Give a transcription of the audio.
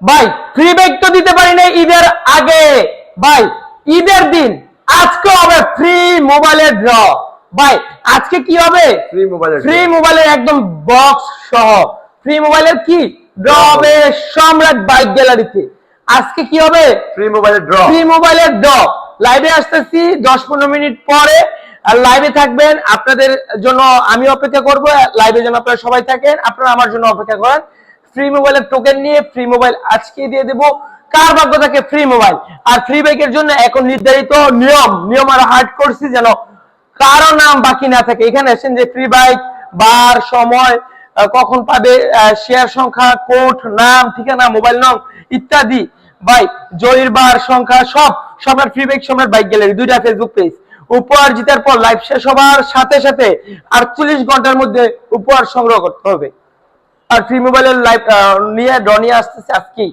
ভাই free bike তো দিতে পারি না ঈদের আগে, ভাই ঈদের দিন আজকে হবে ফ্রি মোবাইলের ড্র। ভাই আজকে কি হবে? ফ্রি মোবাইলের একদম বক্স সহ ফ্রি মোবাইলের কি ড্র হবে সম্রাট বাইক গ্যালারিতে। আজকে কি হবে? ফ্রি মোবাইলের ড্র। লাইভে আসতেছি 10-15 মিনিট পরে, আর লাইভে থাকবেন। আপনাদের জন্য আমি অপেক্ষা করব, লাইভে যেন আপনারা সবাই থাকেন, আপনারা আমার জন্য অপেক্ষা করেন। ফ্রি মোবাইলের টোকেন নিয়ে ফ্রি মোবাইল আজকে দিয়ে দেব। কার ভাগ্য থাকে ফ্রি মোবাইল আর ফ্রি বাইকের জন্য এখন নির্ধারিত নিয়ম আর হার্ড করছি যেন কারো নাম বাকি না থাকে। এখানে এসেন যে ফ্রি বাইক, বার, সময়, কখন পাবে, শেয়ার সংখ্যা, কোড, নাম, ঠিকানা, মোবাইল নং ইত্যাদি। ভাই জয়ীর বার সংখ্যা সব সম্রাট ফ্রি বাইক, সম্রাট বাইক গ্যালারি, দুইটা ফেসবুক পেজ। উপহার জিতার পর লাইভ শেষ হবার সাথে সাথে 48 ঘন্টার মধ্যে উপহার সংগ্রহ করতে হবে। আর ফ্রি মোবাইলের লাইভ নিয়ে ড্র নিয়ে আসতেছে আজকেই।